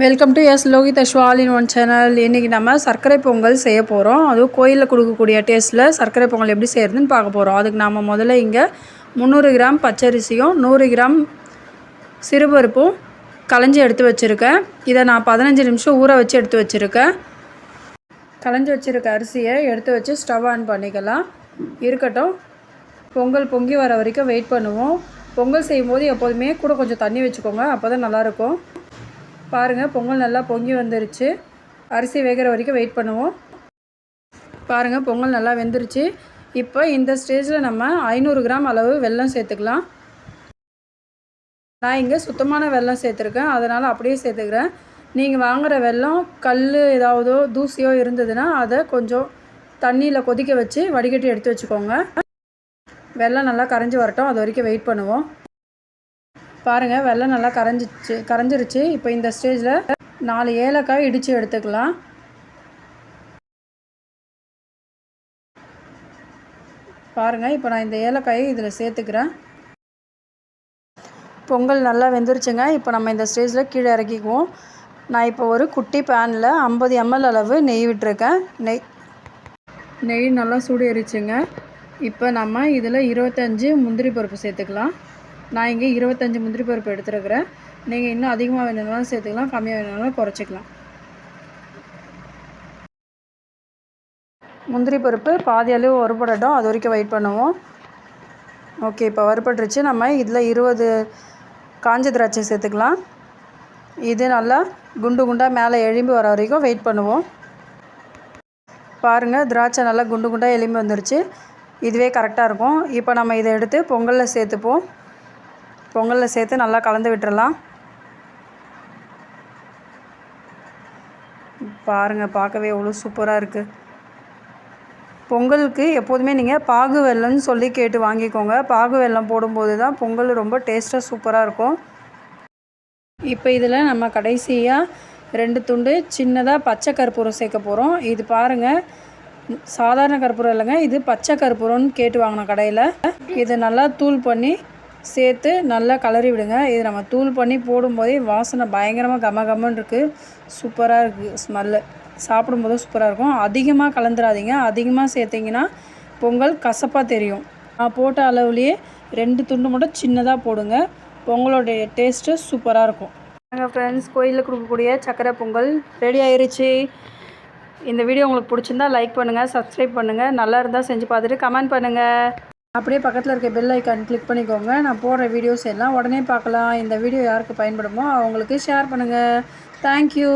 Welcome to S Lohitha all in one channel. இன்றைக்கி நம்ம சர்க்கரை பொங்கல் செய்ய போகிறோம். அதுவும் கோயிலில் கொடுக்கக்கூடிய டேஸ்ட்டில் சர்க்கரை பொங்கல் எப்படி செய்கிறதுன்னு பார்க்க போகிறோம். அதுக்கு நம்ம முதல்ல இங்கே 300 கிராம் பச்சரிசியும் 100 கிராம் சிறுபருப்பும் களைஞ்சி எடுத்து வச்சுருக்கேன். இதை நான் 15 நிமிஷம் ஊற வச்சு எடுத்து வச்சுருக்கேன். களைஞ்சி வச்சுருக்க அரிசியை எடுத்து வச்சு ஸ்டவ் ஆன் பண்ணிக்கலாம். இருக்கட்டும். பொங்கல் பொங்கி வர வரைக்கும் வெயிட் பண்ணுவோம். பொங்கல் செய்யும்போது எப்போதுமே கூட கொஞ்சம் தண்ணி வச்சுக்கோங்க, அப்போ தான் நல்லாயிருக்கும். பாருங்கள், பொங்கல் நல்லா பொங்கி வந்துருச்சு. அரிசி வேகிற வரைக்கும் வெயிட் பண்ணுவோம். பாருங்கள், பொங்கல் நல்லா வெந்துருச்சு. இப்போ இந்த ஸ்டேஜில் நம்ம 500 கிராம் அளவு வெல்லம் சேர்த்துக்கலாம். நான் இங்கே சுத்தமான வெல்லம் சேர்த்துருக்கேன், அதனால் அப்படியே சேர்த்துக்கிறேன். நீங்கள் வாங்குகிற வெல்லம் கல் ஏதாவதோ தூசியோ இருந்ததுன்னா அதை கொஞ்சம் தண்ணியில் கொதிக்க வச்சு வடிகட்டி எடுத்து வச்சுக்கோங்க. வெல்லம் நல்லா கரைஞ்சி வரட்டும், அது வரைக்கும் வெயிட் பண்ணுவோம். பாருங்கள், வெல்லம் நல்லா கரைஞ்சிருச்சு. இப்போ இந்த ஸ்டேஜில் 4 ஏலக்காய் இடித்து எடுத்துக்கலாம். பாருங்கள், இப்போ நான் இந்த ஏலக்காயை இதில் சேர்த்துக்கிறேன். பொங்கல் நல்லா வெந்துருச்சுங்க. இப்போ நம்ம இந்த ஸ்டேஜில் கீழே இறக்கிக்குவோம். நான் இப்போ ஒரு குட்டி பேனில் 50 ml அளவு நெய் விட்டுருக்கேன். நெய் நல்லா சூடு ஏறிச்சுங்க. இப்போ நம்ம இதில் 25 முந்திரி பருப்பு சேர்த்துக்கலாம். நான் இங்கே 25 முந்திரி பருப்பு எடுத்துருக்கிறேன். நீங்கள் இன்னும் அதிகமாக வேணும்னாலும் சேர்த்துக்கலாம், கம்மியாக வேணும்னாலும் குறைச்சிக்கலாம். முந்திரி பருப்பு பாதி அளவு வறுபடட்டும், அது வரைக்கும் வெயிட் பண்ணுவோம். ஓகே, இப்போ வறுபட்டுருச்சு. நம்ம இதில் 20 காஞ்ச திராட்சை சேர்த்துக்கலாம். இது நல்லா குண்டு குண்டாக மேலே எழும்பி வர வரைக்கும் வெயிட் பண்ணுவோம். பாருங்கள், திராட்சை நல்லா குண்டு குண்டாக எழும்பி வந்துருச்சு. இதுவே கரெக்டாக இருக்கும். இப்போ நம்ம இதை எடுத்து பொங்கலில் சேர்த்துப்போம். பொங்கலில் சேர்த்து நல்லா கலந்து விட்டுறலாம். பாருங்கள், பார்க்கவே எவ்வளோ சூப்பராக இருக்குது. பொங்கலுக்கு எப்போதுமே நீங்கள் பாகு வெல்லம்னு சொல்லி கேட்டு வாங்கிக்கோங்க. பாகு வெல்லம் போடும்போது தான் பொங்கல் ரொம்ப டேஸ்ட்டாக சூப்பராக இருக்கும். இப்போ இதில் நம்ம கடைசியாக 2 துண்டு சின்னதாக பச்சை கற்பூரம் சேர்க்க போகிறோம். இது பாருங்கள், சாதாரண கற்பூரம் இல்லைங்க, இது பச்சை கற்பூரம்னு கேட்டு வாங்கின கடையில். இதை நல்லா தூள் பண்ணி சேர்த்து நல்லா கலரி விடுங்க. இது நம்ம தூள் பண்ணி போடும்போதே வாசனை பயங்கரமாக கமகமன்னு இருக்குது. சூப்பராக இருக்குது. ஸ்மெல்லு சாப்பிடும்போது சூப்பராக இருக்கும். அதிகமாக கலந்துடாதீங்க. அதிகமாக சேர்த்திங்கன்னா பொங்கல் கசப்பாக தெரியும். நான் போட்ட அளவுலேயே 2 துண்டு மட்டும் சின்னதாக போடுங்க. பொங்கலோடைய டேஸ்ட்டு சூப்பராக இருக்கும். எங்கள் ஃப்ரெண்ட்ஸ், கோயிலில் கொடுக்கக்கூடிய சக்கரை பொங்கல் ரெடி ஆயிடுச்சு. இந்த வீடியோ உங்களுக்கு பிடிச்சிருந்தா லைக் பண்ணுங்கள், சப்ஸ்கிரைப் பண்ணுங்கள். நல்லா இருந்தால் செஞ்சு பார்த்துட்டு கமெண்ட் பண்ணுங்கள். அப்படியே பக்கத்தில் இருக்க பெல் ஐக்கான் கிளிக் பண்ணிக்கோங்க. நான் போடுற வீடியோஸ் எல்லாம் உடனே பார்க்கலாம். இந்த வீடியோ யாருக்கு பயன்படுமோ அவங்களுக்கு ஷேர் பண்ணுங்கள். தேங்க்யூ.